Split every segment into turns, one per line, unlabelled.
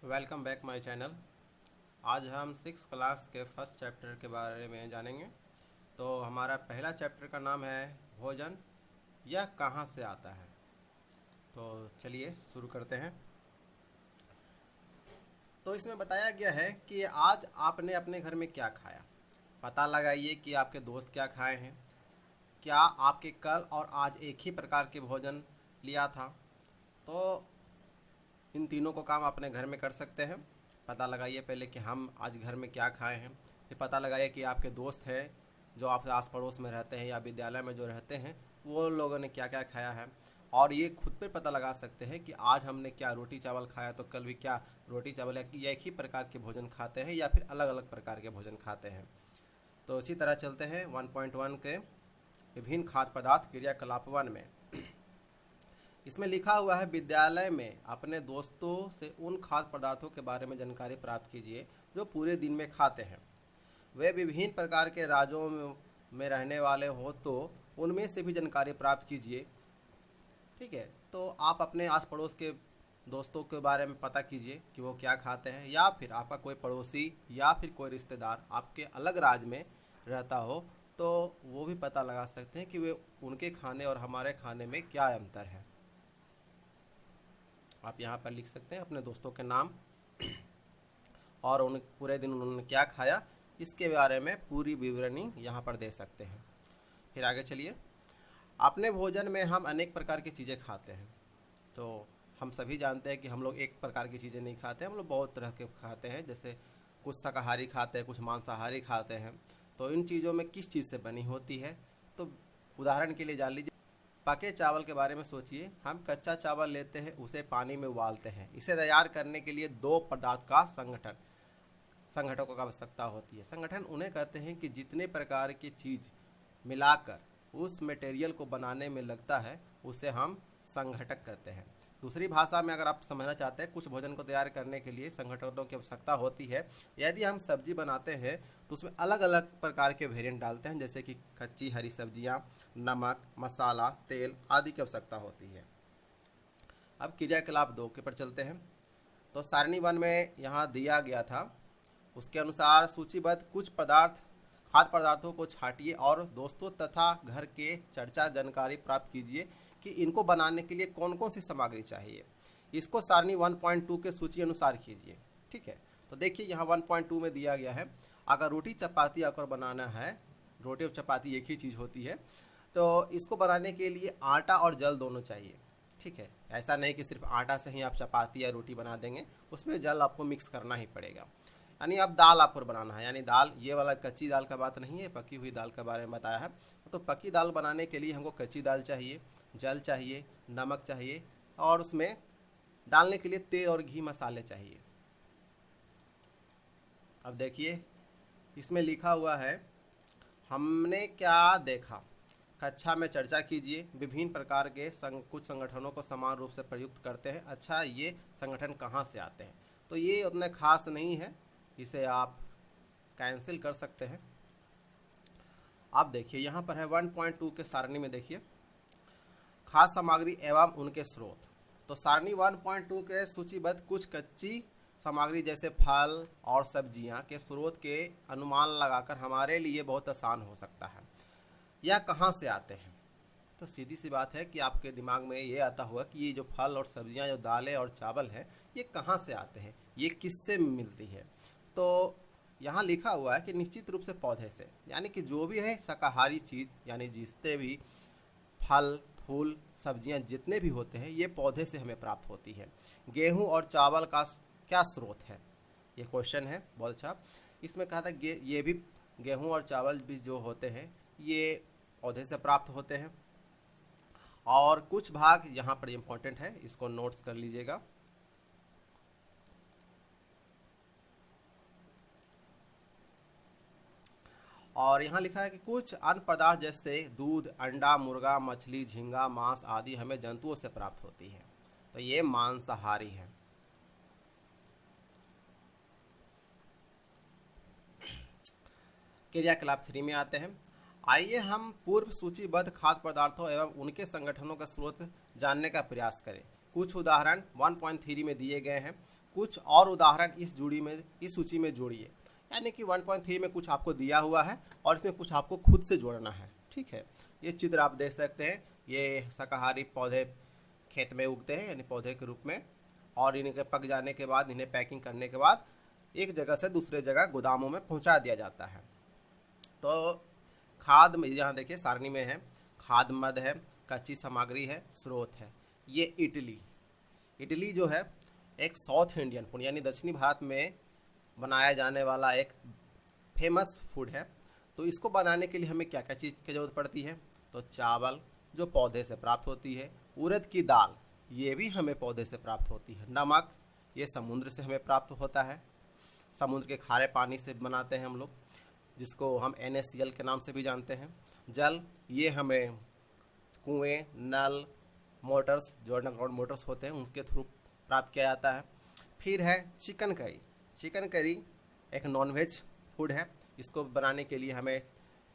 Welcome back my channel. आज हम 6 class के फर्स्ट चैप्टर के बारे में जानेंगे। तो हमारा पहला चैप्टर का नाम है भोजन, यह कहाँ से आता है। तो चलिए शुरू करते हैं। तो इसमें बताया गया है कि आज आपने अपने घर में क्या खाया। पता लगाइए कि आपके दोस्त क्या खाए हैं। क्या आपके कल और आज एक ही प्रकार के भोजन लिया था। तो इन तीनों को काम अपने घर में कर सकते हैं। पता लगाइए पहले कि हम आज घर में क्या खाए हैं। फिर पता लगाइए कि आपके दोस्त हैं जो आपके आस पड़ोस में रहते हैं या विद्यालय में जो रहते हैं वो लोगों ने क्या क्या खाया है। और ये खुद पे पता लगा सकते हैं कि आज हमने क्या रोटी चावल खाया, तो कल भी क्या रोटी चावल या एक ही प्रकार के भोजन खाते हैं या फिर अलग अलग प्रकार के भोजन खाते हैं। तो इसी तरह चलते हैं 1.1 के विभिन्न खाद्य पदार्थ क्रियाकलाप 1 में। इसमें लिखा हुआ है, विद्यालय में अपने दोस्तों से उन खाद्य पदार्थों के बारे में जानकारी प्राप्त कीजिए जो पूरे दिन में खाते हैं। वे विभिन्न प्रकार के राज्यों में रहने वाले हो तो उनमें से भी जानकारी प्राप्त कीजिए। ठीक है, तो आप अपने आस पड़ोस के दोस्तों के बारे में पता कीजिए कि वो क्या खाते हैं, या फिर आपका कोई पड़ोसी या फिर कोई रिश्तेदार आपके अलग राज्य में रहता हो तो वो भी पता लगा सकते हैं कि वे उनके खाने और हमारे खाने में क्या अंतर है। आप यहाँ पर लिख सकते हैं अपने दोस्तों के नाम और उन पूरे दिन उन्होंने क्या खाया, इसके बारे में पूरी विवरणी यहाँ पर दे सकते हैं। फिर आगे चलिए। अपने भोजन में हम अनेक प्रकार की चीज़ें खाते हैं। तो हम सभी जानते हैं कि हम लोग एक प्रकार की चीज़ें नहीं खाते, हम लोग बहुत तरह के खाते हैं। जैसे कुछ शाकाहारी खाते हैं, कुछ मांसाहारी खाते हैं। तो इन चीज़ों में किस चीज़ से बनी होती है, तो उदाहरण के लिए जान लीजिए। पके चावल के बारे में सोचिए। हम कच्चा चावल लेते हैं, उसे पानी में उबालते हैं। इसे तैयार करने के लिए दो पदार्थ का संगठकों का आवश्यकता होती है। संगठन उन्हें कहते हैं कि जितने प्रकार की चीज़ मिलाकर उस मटेरियल को बनाने में लगता है उसे हम संघटक कहते हैं। दूसरी भाषा में अगर आप समझना चाहते हैं, कुछ भोजन को तैयार करने के लिए संगठनों की आवश्यकता होती है। यदि हम सब्जी बनाते हैं तो उसमें अलग अलग प्रकार के वेरिएंट डालते हैं, जैसे कि कच्ची हरी सब्जियां, नमक, मसाला, तेल आदि की आवश्यकता होती है। अब क्रियाकलाप 2 के पर चलते हैं। तो सारणी 1 में यहाँ दिया गया था, उसके अनुसार सूचीबद्ध कुछ खाद्य पदार्थों को छांटिए और दोस्तों तथा घर के चर्चा जानकारी प्राप्त कीजिए कि इनको बनाने के लिए कौन कौन सी सामग्री चाहिए। इसको सारणी 1.2 के सूची अनुसार कीजिए। ठीक है, तो देखिए यहाँ 1.2 में दिया गया है, अगर रोटी चपाती अगर बनाना है, रोटी और चपाती एक ही चीज़ होती है, तो इसको बनाने के लिए आटा और जल दोनों चाहिए। ठीक है, ऐसा नहीं कि सिर्फ आटा से ही आप चपाती या रोटी बना देंगे, उसमें जल आपको मिक्स करना ही पड़ेगा। यानी अब दाल आपको बनाना है, यानी दाल, ये वाला कच्ची दाल का बात नहीं है, पकी हुई दाल के बारे में बताया है। तो पकी दाल बनाने के लिए हमको कच्ची दाल चाहिए, जल चाहिए, नमक चाहिए और उसमें डालने के लिए तेल और घी मसाले चाहिए। अब देखिए इसमें लिखा हुआ है, हमने क्या देखा, कक्षा में चर्चा कीजिए। विभिन्न प्रकार के कुछ संगठनों को समान रूप से प्रयुक्त करते हैं। अच्छा, ये संगठन कहाँ से आते हैं, तो ये उतना खास नहीं है, इसे आप कैंसिल कर सकते हैं। अब देखिए यहाँ पर है 1.2 के सारणी में, देखिए खाद्य सामग्री एवं उनके स्रोत। तो सारणी 1.2 के सूचीबद्ध कुछ कच्ची सामग्री जैसे फल और सब्जियां के स्रोत के अनुमान लगाकर हमारे लिए बहुत आसान हो सकता है। यह कहाँ से आते हैं, तो सीधी सी बात है कि आपके दिमाग में ये आता होगा कि ये जो फल और सब्जियां, जो दालें और चावल हैं, ये कहाँ से आते हैं, ये किससे मिलती है। तो यहाँ लिखा हुआ है कि निश्चित रूप से पौधे से, यानी कि जो भी है शाकाहारी चीज़, यानी जितने भी फल फूल सब्जियां जितने भी होते हैं ये पौधे से हमें प्राप्त होती है। गेहूं और चावल का क्या स्रोत है, ये क्वेश्चन है, बहुत अच्छा। इसमें कहा था ये भी गेहूं और चावल भी जो होते हैं ये पौधे से प्राप्त होते हैं। और कुछ भाग यहाँ पर इम्पोर्टेंट है, इसको नोट्स कर लीजिएगा। और यहाँ लिखा है कि कुछ अन्य पदार्थ जैसे दूध, अंडा, मुर्गा, मछली, झींगा, मांस आदि हमें जंतुओं से प्राप्त होती है, तो ये मांसाहारी है। क्रियाकलाप 3 में आते हैं। आइए हम पूर्व सूचीबद्ध खाद्य पदार्थों एवं उनके संगठनों का स्रोत जानने का प्रयास करें। कुछ उदाहरण 1.3 में दिए गए हैं, कुछ और उदाहरण इस सूची में जोड़िए। यानी कि 1.3 में कुछ आपको दिया हुआ है और इसमें कुछ आपको खुद से जोड़ना है। ठीक है, ये चित्र आप देख सकते हैं। ये शाकाहारी पौधे खेत में उगते हैं, यानी पौधे के रूप में, और इनके पक जाने के बाद, इन्हें पैकिंग करने के बाद एक जगह से दूसरे जगह गोदामों में पहुंचा दिया जाता है। तो खाद में यहाँ देखिए सारणी में है, खाद मद है, कच्ची सामग्री है, स्रोत है। ये इडली जो है एक साउथ इंडियन फूड यानी दक्षिणी भारत में बनाया जाने वाला एक फेमस फूड है। तो इसको बनाने के लिए हमें क्या क्या चीज़ की ज़रूरत पड़ती है? तो चावल जो पौधे से प्राप्त होती है, उड़द की दाल ये भी हमें पौधे से प्राप्त होती है, नमक ये समुद्र से हमें प्राप्त होता है, समुद्र के खारे पानी से बनाते हैं हम लोग, जिसको हम NaCl के नाम से भी जानते हैं। जल ये हमें कुएं, नल, मोटर्स जो अंडरग्राउंड मोटर्स होते हैं उसके थ्रू प्राप्त किया जाता है। फिर है चिकन करी एक नॉनवेज फूड है। इसको बनाने के लिए हमें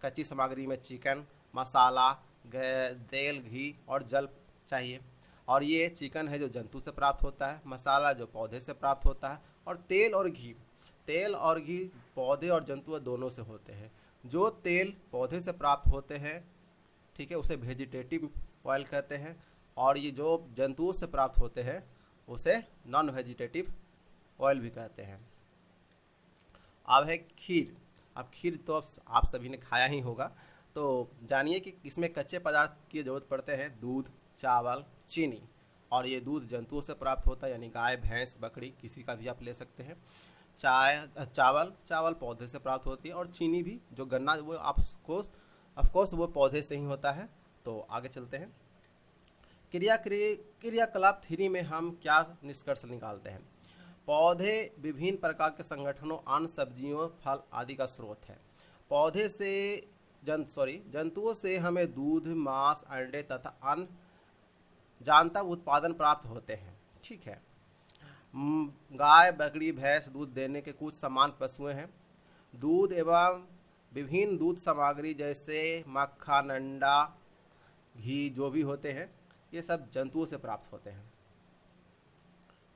कच्ची सामग्री में चिकन, मसाला, तेल, घी और जल चाहिए। और ये चिकन है जो जंतु से प्राप्त होता है, मसाला जो पौधे से प्राप्त होता है, और तेल और घी पौधे और जंतु दोनों से होते हैं। जो तेल पौधे से प्राप्त होते हैं, ठीक है, उसे वेजिटेटिव ऑयल कहते हैं, और ये जो जंतुओं से प्राप्त होते हैं उसे नॉन वेजिटेटिव ऑयल भी कहते हैं। अब है खीर। अब खीर तो आप सभी ने खाया ही होगा। तो जानिए कि इसमें कच्चे पदार्थ की ज़रूरत पड़ते हैं, दूध, चावल, चीनी। और ये दूध जंतुओं से प्राप्त होता है, यानी गाय, भैंस, बकरी किसी का भी आप ले सकते हैं। चावल पौधे से प्राप्त होती है, और चीनी भी जो गन्ना, वो ऑफकोर्स वो पौधे से ही होता है। तो आगे चलते हैं। क्रियाकलाप 3 में हम क्या निष्कर्ष निकालते हैं? पौधे विभिन्न प्रकार के संगठनों, अन्न, सब्जियों, फल आदि का स्रोत है। पौधे से जंतुओं से हमें दूध, मांस, अंडे तथा अन्य जानता उत्पादन प्राप्त होते हैं। ठीक है, गाय, बकरी, भैंस दूध देने के कुछ समान पशुएं हैं। दूध एवं विभिन्न दूध सामग्री जैसे मक्खन, अंडा, घी जो भी होते हैं, ये सब जंतुओं से प्राप्त होते हैं।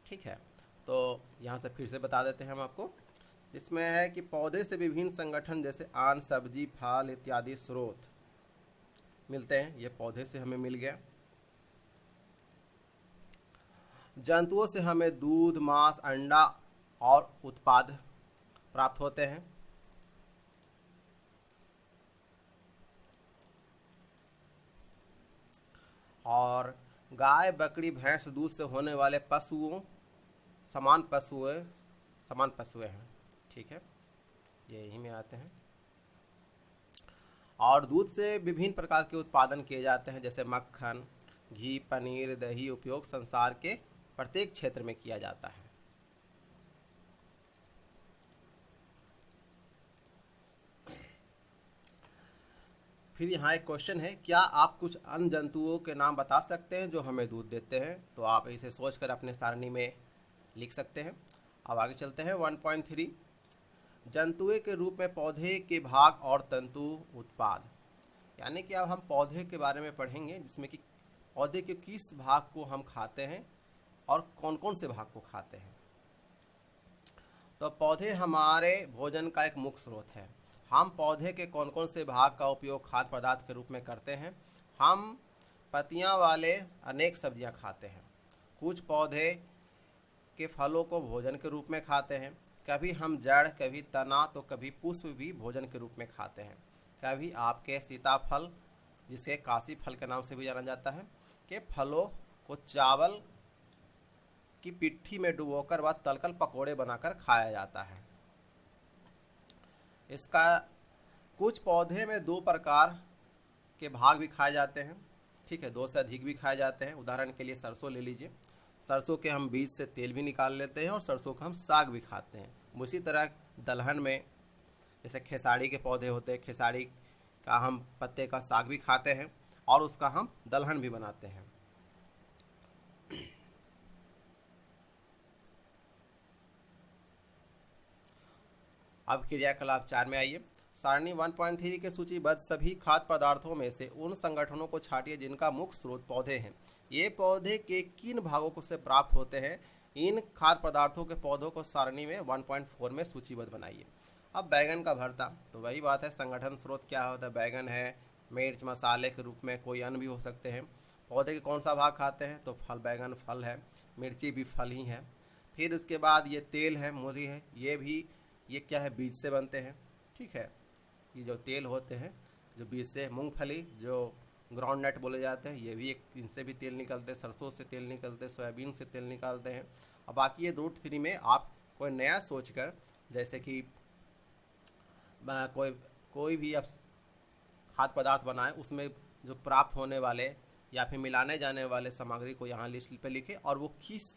ठीक है, तो यहाँ से फिर से बता देते हैं हम आपको। इसमें है कि पौधे से विभिन्न संगठन जैसे अन्न, सब्जी, फल इत्यादि स्रोत मिलते हैं। ये पौधे से हमें मिल गया। जंतुओं से हमें दूध, मांस, अंडा और उत्पाद प्राप्त होते हैं। और गाय, बकरी, भैंस दूध से होने वाले समान पशुएं हैं। ठीक है, ये यहीं में आते हैं। और दूध से विभिन्न प्रकार के उत्पादन किए जाते हैं, जैसे मक्खन, घी, पनीर, दही उपयोग संसार के प्रत्येक क्षेत्र में किया जाता है। फिर यहाँ एक क्वेश्चन है, क्या आप कुछ अन्य जंतुओं के नाम बता सकते हैं जो हमें दूध देते हैं? तो आप इसे सोचकर अपने सारणी में लिख सकते हैं। अब आगे चलते हैं। 1.3 जंतुओं के रूप में पौधे के भाग और तंतु उत्पाद। यानी कि अब हम पौधे के बारे में पढ़ेंगे, जिसमें कि पौधे के किस भाग को हम खाते हैं और कौन कौन से भाग को खाते हैं। तो पौधे हमारे भोजन का एक मुख्य स्रोत है। हम पौधे के कौन कौन से भाग का उपयोग खाद्य पदार्थ के रूप में करते हैं? हम पत्तियां वाले अनेक सब्जियां खाते हैं। कुछ पौधे के फलों को भोजन के रूप में खाते हैं। कभी हम जड़, कभी तना, तो कभी पुष्प भी भोजन के रूप में खाते हैं। कभी आपके सीताफल, जिसे काशी फल के नाम से भी जाना जाता है, के फलों को चावल की पिट्ठी में डुबोकर व तलकर पकोड़े बनाकर खाया जाता है। इसका कुछ पौधे में 2 प्रकार के भाग भी खाए जाते हैं। ठीक है, 2 से अधिक भी खाए जाते हैं। उदाहरण के लिए सरसों ले लीजिए। सरसों के हम बीज से तेल भी निकाल लेते हैं और सरसों का हम साग भी खाते हैं। उसी तरह दलहन में जैसे खेसारी के पौधे होते हैं, खेसारी का हम पत्ते का साग भी खाते हैं और उसका हम दलहन भी बनाते हैं। अब क्रियाकलाप 4 में आइए। सारणी 1.3 के सूचीबद्ध सभी खाद्य पदार्थों में से उन संगठनों को छांटिए जिनका मुख्य स्रोत पौधे हैं। ये पौधे के किन भागों को से प्राप्त होते हैं? इन खाद्य पदार्थों के पौधों को सारणी में 1.4 में सूचीबद्ध बनाइए। अब बैगन का भरता, तो वही बात है, संगठन स्रोत क्या होता है? बैगन है, मिर्च मसाले के रूप में कोई अन्य भी हो सकते हैं। पौधे के कौन सा भाग खाते हैं? तो फल, बैगन फल है, मिर्ची भी फल ही है। फिर उसके बाद ये तेल है, मूली है, ये भी, ये क्या है? बीज से बनते हैं। ठीक है, ये जो तेल होते हैं जो बीज से, मूंगफली जो ग्राउंड नट बोले जाते हैं, ये भी एक, इनसे भी तेल निकलते हैं, सरसों से तेल निकलते हैं, सोयाबीन से तेल निकालते हैं। अब बाकी ये रूट 3 में आप कोई नया सोचकर, जैसे कि कोई कोई भी आप खाद्य पदार्थ बनाएं, उसमें जो प्राप्त होने वाले या फिर मिलाने जाने वाले सामग्री को यहाँ लिस्ट पे लिखें, और वो किस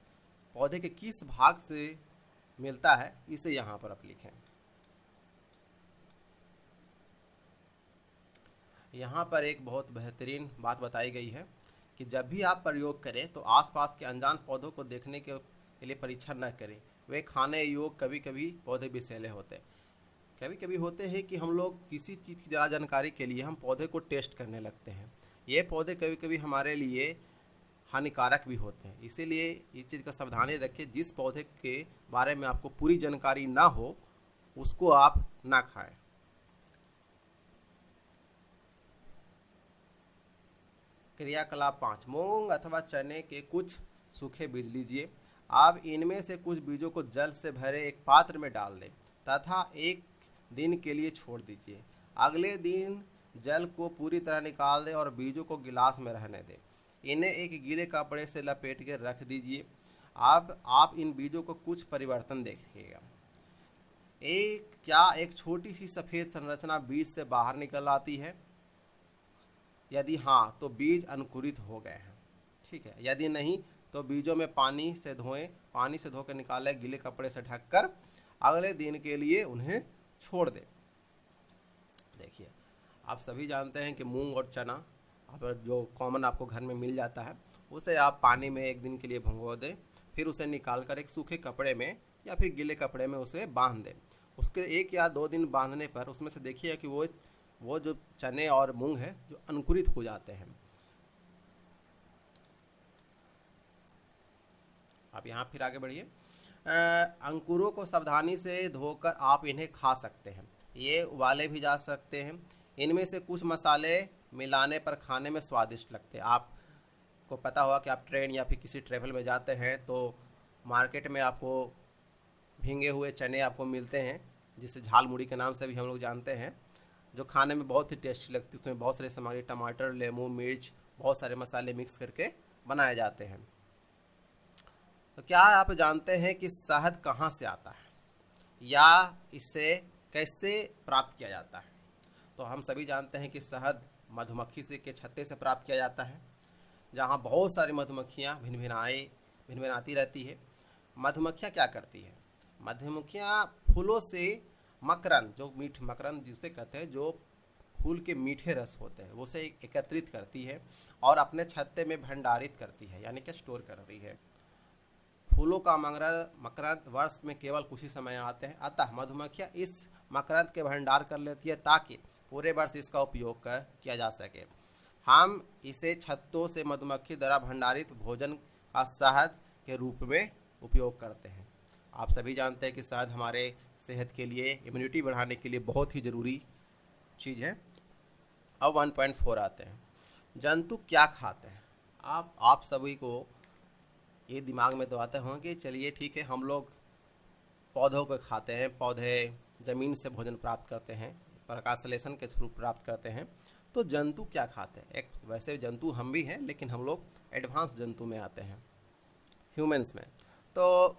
पौधे के किस भाग से मिलता है इसे यहाँ पर आप लिखें। यहाँ पर एक बहुत बेहतरीन बात बताई गई है कि जब भी आप प्रयोग करें तो आसपास के अनजान पौधों को देखने के लिए परीक्षण न करें। वे खाने योग्य कभी कभी पौधे विषैले होते हैं। कभी कभी होते हैं कि हम लोग किसी चीज़ की ज़्यादा जानकारी के लिए हम पौधे को टेस्ट करने लगते हैं। ये पौधे कभी कभी हमारे लिए हानिकारक भी होते हैं, इसीलिए इस चीज़ का सावधानी रखें। जिस पौधे के बारे में आपको पूरी जानकारी ना हो उसको आप ना खाएं। क्रियाकलाप 5, मूंग अथवा चने के कुछ सूखे बीज लीजिए। आप इनमें से कुछ बीजों को जल से भरे एक पात्र में डाल दें तथा एक दिन के लिए छोड़ दीजिए। अगले दिन जल को पूरी तरह निकाल दें और बीजों को गिलास में रहने दें। इन्हें एक गीले कपड़े से लपेट कर रख दीजिए। अब आप इन बीजों को कुछ परिवर्तन देखिएगा। क्या एक छोटी सी सफ़ेद संरचना बीज से बाहर निकल आती है? यदि हाँ तो बीज अंकुरित हो गए हैं। ठीक है, यदि नहीं तो बीजों में पानी से धोएं, पानी से धोकर निकालें, गीले कपड़े से ढककर अगले दिन के लिए उन्हें छोड़ दें। देखिए, आप सभी जानते हैं कि मूंग और चना अब जो कॉमन आपको घर में मिल जाता है, उसे आप पानी में एक दिन के लिए भिगो दें, फिर उसे निकाल कर एक सूखे कपड़े में या फिर गीले कपड़े में उसे बांध दें। उसके 1 या 2 दिन बांधने पर उसमें से देखिए कि वो जो चने और मूंग है जो अंकुरित हो जाते हैं। आप यहाँ फिर आगे बढ़िए। अंकुरों को सावधानी से धोकर आप इन्हें खा सकते हैं, ये उबाले भी जा सकते हैं। इनमें से कुछ मसाले मिलाने पर खाने में स्वादिष्ट लगते हैं। आपको पता होगा कि आप ट्रेन या फिर किसी ट्रेवल में जाते हैं तो मार्केट में आपको भींगे हुए चने आपको मिलते हैं, जिसे झाल मुड़ी के नाम से भी हम लोग जानते हैं, जो खाने में बहुत ही टेस्टी लगती है। उसमें बहुत सारे सामग्री, टमाटर, लेमू, मिर्च, बहुत सारे मसाले मिक्स करके बनाए जाते हैं। तो क्या आप जानते हैं कि शहद कहाँ से आता है या इसे कैसे प्राप्त किया जाता है? तो हम सभी जानते हैं कि शहद मधुमक्खी से के छत्ते से प्राप्त किया जाता है, जहाँ बहुत सारी मधुमक्खियाँ भिनभिनाती रहती है। मधुमक्खियाँ क्या करती है? मधुमक्खियाँ फूलों से मकरंद, जो मीठ मकरंद जिसे कहते हैं, जो फूल के मीठे रस होते हैं, उसे एकत्रित करती है और अपने छत्ते में भंडारित करती है, यानी कि स्टोर करती है। फूलों का मकरंद वर्ष में केवल कुछ ही समय आते हैं, अतः मधुमक्खियाँ इस मकरंद के भंडार कर लेती है ताकि पूरे वर्ष इसका उपयोग किया जा सके। हम इसे छत्तों से मधुमक्खी द्वारा भंडारित भोजन का शहद के रूप में उपयोग करते हैं। आप सभी जानते हैं कि शहद हमारे सेहत के लिए, इम्यूनिटी बढ़ाने के लिए बहुत ही ज़रूरी चीज़ है। अब 1.4 आते हैं, जंतु क्या खाते हैं? आप सभी को ये दिमाग में तो आते होंगे, चलिए ठीक है, हम लोग पौधों को खाते हैं, पौधे ज़मीन से भोजन प्राप्त करते हैं, प्रकाश संश्लेषण के थ्रू प्राप्त करते हैं। तो जंतु क्या खाते हैं? एक वैसे जंतु हम भी हैं, लेकिन हम लोग एडवांस जंतु में आते हैं, ह्यूमंस में। तो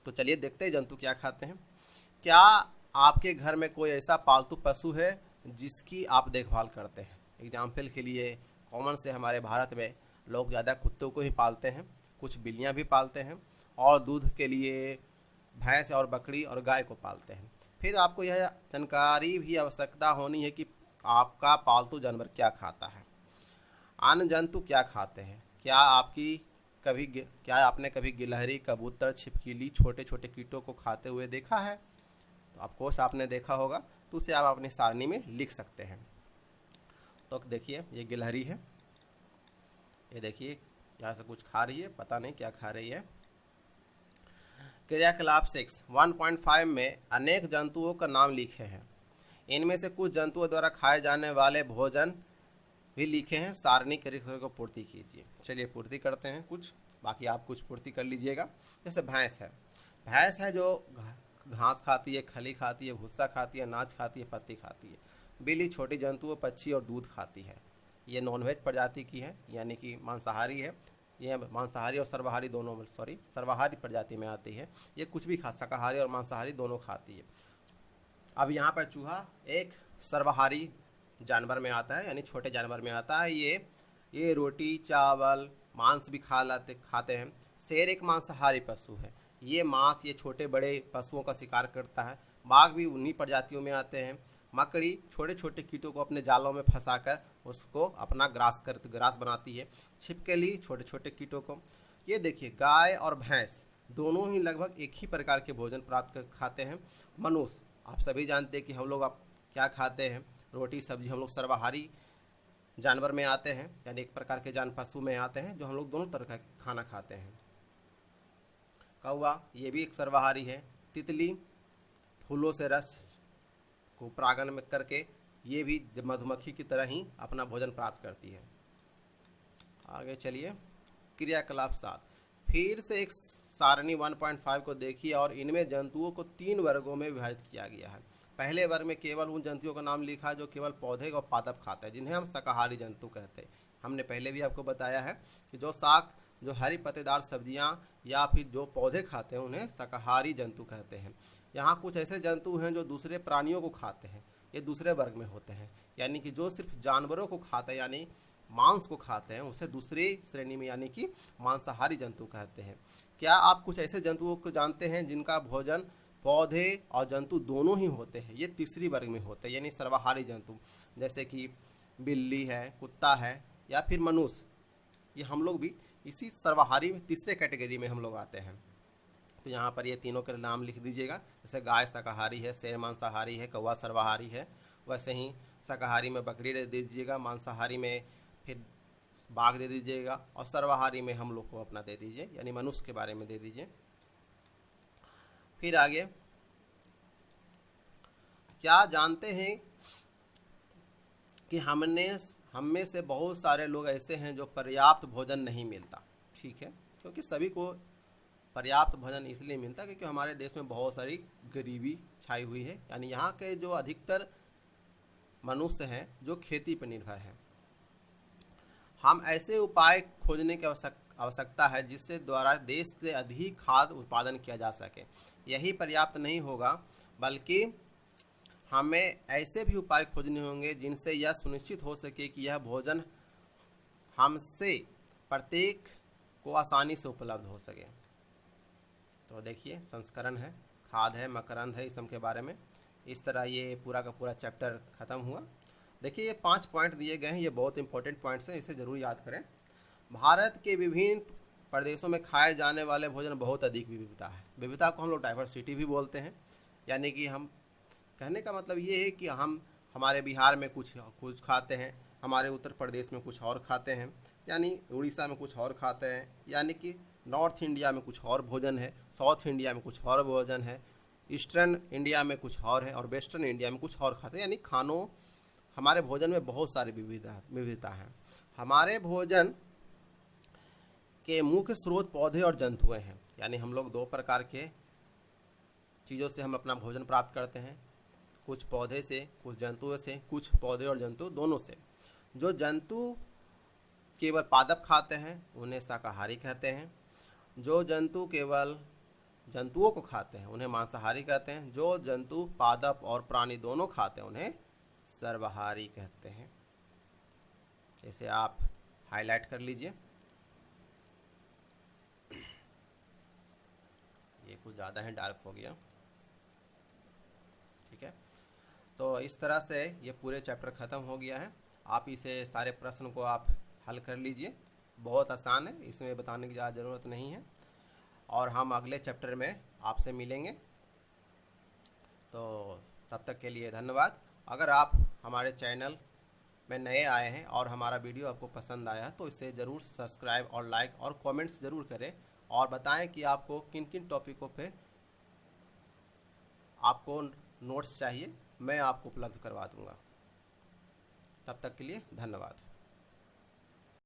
चलिए देखते हैं जंतु क्या खाते हैं। क्या आपके घर में कोई ऐसा पालतू पशु है जिसकी आप देखभाल करते हैं? एग्जाम्पल के लिए कॉमन से हमारे भारत में लोग ज़्यादा कुत्तों को ही पालते हैं, कुछ बिल्लियाँ भी पालते हैं, और दूध के लिए भैंस और बकरी और गाय को पालते हैं। फिर आपको यह जानकारी भी आवश्यकता होनी है कि आपका पालतू जानवर क्या खाता है। अन्य जंतु क्या खाते हैं? क्या आपने कभी गिलहरी, कबूतर, छिपकली, छोटे छोटे कीटों को खाते हुए देखा है? तो ऑफकोर्स आपने देखा होगा, तो उसे आप अपनी सारणी में लिख सकते हैं। तो देखिए, ये गिलहरी है, ये देखिए यहाँ से कुछ खा रही है, पता नहीं क्या खा रही है। क्रियाकलाप 6 1.5 में अनेक जंतुओं का नाम लिखे हैं। इनमें से कुछ जंतुओं द्वारा खाए जाने वाले भोजन भी लिखे हैं। सारणी क्रियाकलाप को पूर्ति कीजिए। चलिए पूर्ति करते हैं कुछ, बाकी आप कुछ पूर्ति कर लीजिएगा। जैसे भैंस है, भैंस है जो घास खाती है, खली खाती है, भूसा खाती है, अनाज खाती है, पत्ती खाती है। बिल्ली छोटी जंतुओं, पक्षी और दूध खाती है। ये नॉनवेज प्रजाति की है, यानी कि मांसाहारी है। ये मांसाहारी और सर्वाहारी दोनों, सर्वाहारी प्रजाति में आती है। ये कुछ भी शाकाहारी और मांसाहारी दोनों खाती है। अब यहाँ पर चूहा एक सर्वाहारी जानवर में आता है, यानी छोटे जानवर में आता है। ये रोटी चावल मांस भी खाते हैं। शेर एक मांसाहारी पशु है, ये मांस, ये छोटे बड़े पशुओं का शिकार करता है। बाघ भी उन्हीं प्रजातियों में आते हैं। मकड़ी छोटे छोटे कीटों को अपने जालों में फंसाकर उसको अपना ग्रास बनाती है। छिपकली छोटे छोटे कीटों को। ये देखिए, गाय और भैंस दोनों ही लगभग एक ही प्रकार के भोजन खाते हैं। मनुष्य, आप सभी जानते हैं कि हम लोग आप क्या खाते हैं, रोटी सब्जी। हम लोग सर्वाहारी जानवर में आते हैं, यानी एक प्रकार के पशु में आते हैं, जो हम लोग दोनों तरह का खाना खाते हैं। कौवा, ये भी एक सर्वाहारी है। तितली फूलों से रस को परागण में करके ये भी मधुमक्खी की तरह ही अपना भोजन प्राप्त करती है। आगे चलिए, क्रियाकलाप 7 फिर से एक सारणी 1.5 को देखिए और इनमें जंतुओं को 3 वर्गों में विभाजित किया गया है। पहले वर्ग में केवल उन जंतुओं का नाम लिखा है जो केवल पौधे और पादप खाते हैं, जिन्हें हम शाकाहारी जंतु कहते हैं। हमने पहले भी आपको बताया है कि जो हरी पत्तेदार सब्जियां या फिर जो पौधे खाते हैं उन्हें शाकाहारी जंतु कहते हैं। यहाँ कुछ ऐसे जंतु हैं जो दूसरे प्राणियों को खाते हैं, ये दूसरे वर्ग में होते हैं। यानी कि जो सिर्फ जानवरों को खाते हैं, यानी मांस को खाते हैं, उसे दूसरी श्रेणी में यानी कि मांसाहारी जंतु कहते हैं। क्या आप कुछ ऐसे जंतुओं को जानते हैं जिनका भोजन पौधे और जंतु दोनों ही होते हैं? ये तीसरी वर्ग में होते हैं, यानी सर्वाहारी जंतु, जैसे कि बिल्ली है, कुत्ता है या फिर मनुष्य। ये हम लोग भी इसी सर्वाहारी में तीसरे कैटेगरी में हम लोग आते हैं। तो यहाँ पर ये तीनों के नाम लिख दीजिएगा। जैसे गाय शाकाहारी है, शेर मांसाहारी है, कौवा सर्वाहारी है। वैसे ही शाकाहारी में बकरी दे दीजिएगा, मांसाहारी में फिर बाघ दे दीजिएगा और सर्वाहारी में हम लोग को अपना दे दीजिए, यानी मनुष्य के बारे में दे दीजिए। फिर आगे, क्या जानते हैं कि हम में से बहुत सारे लोग ऐसे हैं जो पर्याप्त भोजन नहीं मिलता। ठीक है, क्योंकि सभी को पर्याप्त भोजन इसलिए मिलता क्योंकि हमारे देश में बहुत सारी गरीबी छाई हुई है। यानी यहाँ के जो अधिकतर मनुष्य हैं जो खेती पर निर्भर हैं। हम ऐसे उपाय खोजने की आवश्यकता है जिससे द्वारा देश से अधिक खाद्य उत्पादन किया जा सके। यही पर्याप्त नहीं होगा, बल्कि हमें ऐसे भी उपाय खोजने होंगे जिनसे यह सुनिश्चित हो सके कि यह भोजन हमसे प्रत्येक को आसानी से उपलब्ध हो सके। तो देखिए, संस्करण है, खाद है, मकरंद है, इस सब के बारे में। इस तरह ये पूरा का पूरा चैप्टर ख़त्म हुआ। देखिए, ये 5 पॉइंट दिए गए हैं, ये बहुत इंपॉर्टेंट पॉइंट्स हैं, इसे ज़रूर याद करें। भारत के विभिन्न प्रदेशों में खाए जाने वाले भोजन बहुत अधिक विविधता है। विविधता को हम लोग डाइवर्सिटी भी बोलते हैं। यानी कि हम कहने का मतलब ये है कि हमारे बिहार में कुछ खाते हैं, हमारे उत्तर प्रदेश में कुछ और खाते हैं, यानी उड़ीसा में कुछ और खाते हैं, यानी कि नॉर्थ इंडिया में कुछ और भोजन है, साउथ इंडिया में कुछ और भोजन है, ईस्टर्न इंडिया में कुछ और है और वेस्टर्न इंडिया में कुछ और खाते हैं। यानी खानों, हमारे भोजन में बहुत सारी विविधता है। हमारे भोजन के मुख्य स्रोत पौधे और जंतुएं हैं। यानी हम लोग 2 प्रकार के चीज़ों से हम अपना भोजन प्राप्त करते हैं, कुछ पौधे से, कुछ जंतुओं से, कुछ पौधे और जंतु दोनों से। जो जंतु केवल पादप खाते हैं उन्हें शाकाहारी कहते हैं। जो जंतु केवल जंतुओं को खाते हैं उन्हें मांसाहारी कहते हैं। जो जंतु पादप और प्राणी दोनों खाते हैं उन्हें सर्वाहारी कहते हैं। इसे आप हाईलाइट कर लीजिए। ये कुछ ज़्यादा है, डार्क हो गया। ठीक है, तो इस तरह से ये पूरे चैप्टर ख़त्म हो गया है। आप इसे सारे प्रश्न को आप हल कर लीजिए, बहुत आसान है, इसमें बताने की ज़्यादा ज़रूरत नहीं है। और हम अगले चैप्टर में आपसे मिलेंगे। तो तब तक के लिए धन्यवाद। अगर आप हमारे चैनल में नए आए हैं और हमारा वीडियो आपको पसंद आया तो इसे ज़रूर सब्सक्राइब और लाइक और कमेंट्स ज़रूर करें और बताएं कि आपको किन किन टॉपिकों पे आपको नोट्स चाहिए, मैं आपको उपलब्ध करवा दूंगा। तब तक के लिए धन्यवाद।